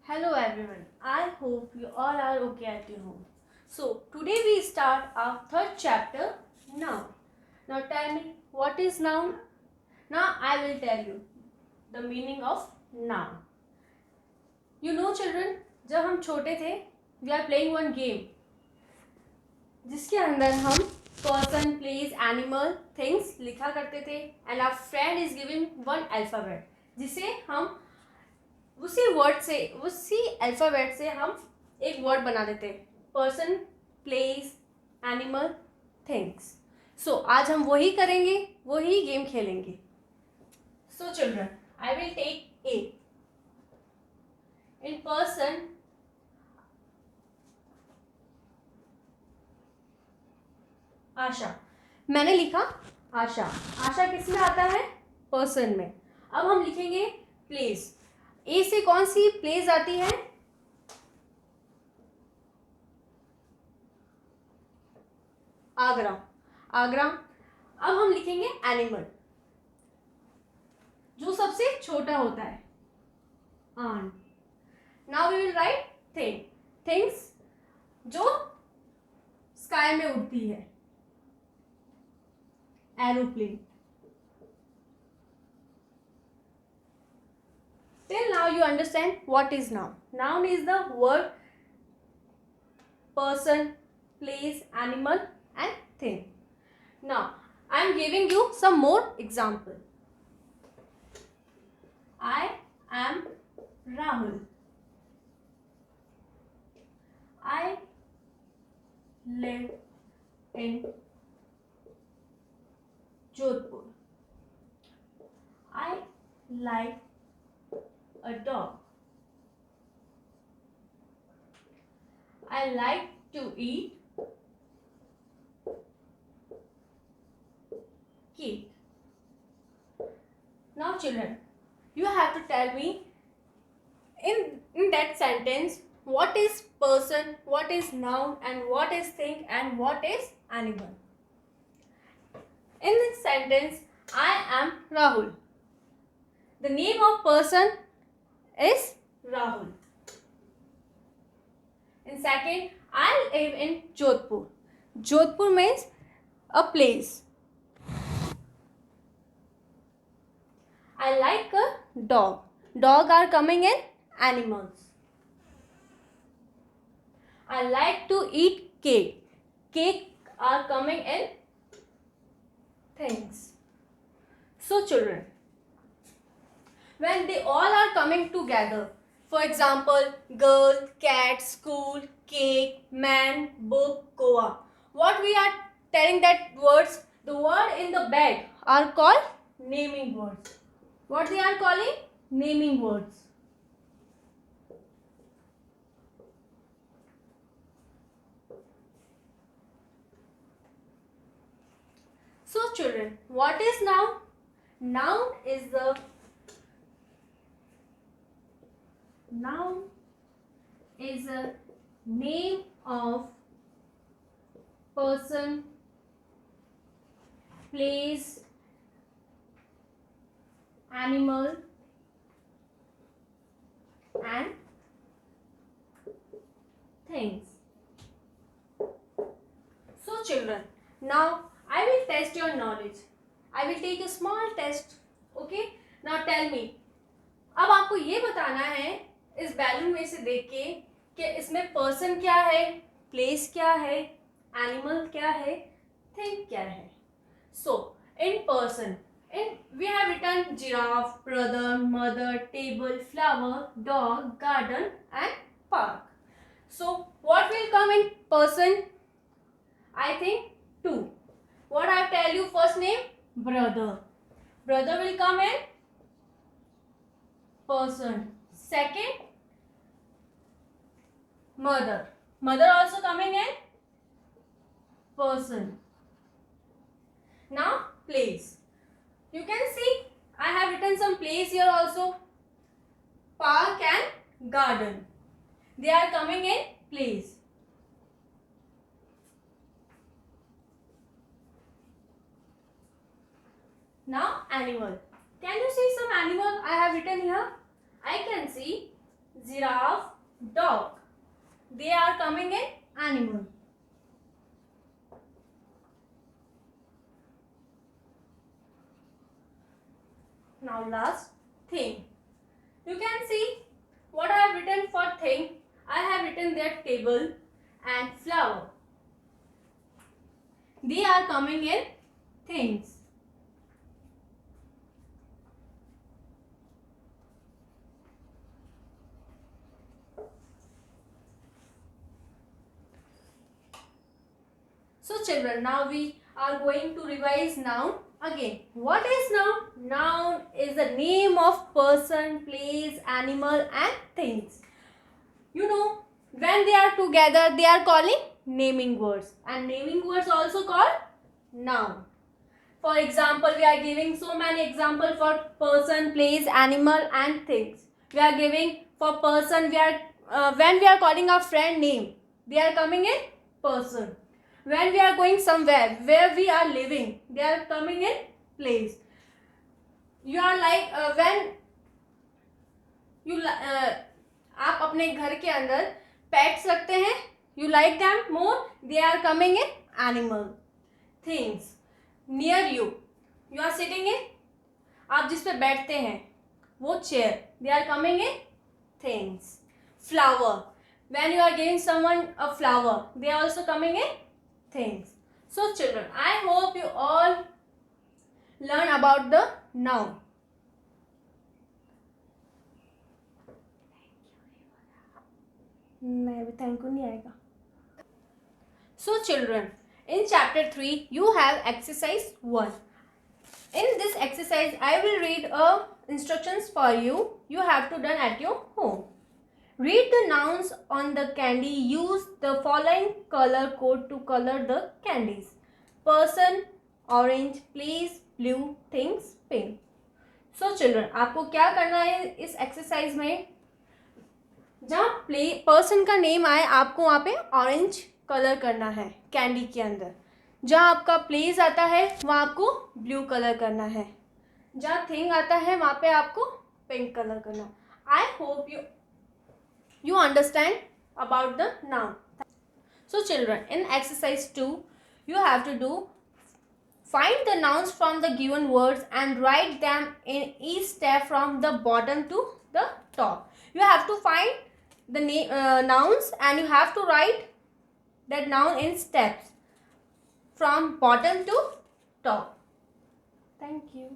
Hello everyone, I hope you all are okay at your home. So today we start our third chapter, noun. Now tell me, what is noun? Now I will tell you the meaning of noun. You know children, जब हम छोटे थे, we are playing one game जिसके अंदर हम person, place, animal, things लिखा करते थे and our friend is giving one alphabet जिसे हम उसी वर्ड से उसी अल्फ़ाबेट से हम एक वर्ड बना देते हैं person place animal things so आज हम वही करेंगे वही गेम खेलेंगे so children I will take a in person Asha मैंने लिखा आशा आशा किस में आता है पर्सन में अब हम लिखेंगे प्लेस ए से कौन सी प्लेस आती है आगरा आगरा अब हम लिखेंगे एनिमल जो सबसे छोटा होता है आन now we will write things जो स्काई में उड़ती है aeroplane Till now you understand what is noun. Noun is the word, person, place, animal and thing. Now I am giving you some more example. I am Rahul. I live in Jodhpur. I like a dog. I like to eat cake. Now children, you have to tell me in that sentence what is person, what is noun and what is thing and what is animal. In this sentence, I am Rahul. The name of person is Rahul. In second, I live in Jodhpur. Jodhpur means a place. I like a dog. Dog are coming in animals. I like to eat cake. Cake are coming in things. So children, when they all are coming together, for example, girl, cat, school, cake, man, book, Goa, what we are telling that words, the word in the bag are called naming words. What they are calling? Naming words. So children, what is noun? Noun is the Noun is a name of person, place, animal and things. So children, now I will test your knowledge. I will take a small test. Okay? Now tell me. अब आपको ये बताना है इस balloon में से देख के कि इसमें पर्सन क्या है, प्लेस क्या है, एनिमल क्या है, थिंग क्या है. So in person we have written giraffe, brother, mother, table, flower, dog, garden and park. So what will come in person? I think two. What I tell you first name? Brother. Brother will come in person. Second, mother. Mother also coming in person. Now place. You can see I have written some place here also. Park and garden. They are coming in place. Now animal. Can you see some animal I have written here? I can see giraffe, coming in animal. Now last, thing. You can see what I have written for thing. I have written there table and flower. They are coming in things. So children, now we are going to revise noun again. What is noun? Noun is the name of person, place, animal and things. You know, when they are together, they are calling naming words. And naming words also called noun. For example, we are giving so many examples for person, place, animal and things. We are giving for person, when we are calling our friend name, they are coming in person. When we are going somewhere where we are living, they are coming in place. You are like when you आप अपने घर के अंदर pets रखते हैं, you like them more, they are coming in animal. Things near you, you are sitting in, आप जिस पे बैठते हैं वो chair, they are coming in things. Flower, when you are giving someone a flower, they are also coming in things. So children, I hope you all learn about the noun. नहीं अभी thank you नहीं आएगा. So children, in chapter 3 you have exercise 1. In this exercise I will read instructions for you. You have to done at your home. Read the nouns on the candy. Use the following color code to color the candies. Person orange, place blue, things pink. So children, आपको क्या करना है इस exercise में, जहाँ person का name आए आपको वहाँ पे ऑरेंज कलर करना है कैंडी के अंदर. जहाँ आपका प्लेस आता है वहाँ आपको ब्लू कलर करना है. जहाँ थिंग आता है वहाँ पे आपको पिंक कलर करना है. I hope you understand about the noun. So children, in exercise 2 you have to do find the nouns from the given words and write them in each step from the bottom to the top. You have to find the nouns and you have to write that noun in steps from bottom to top. Thank you.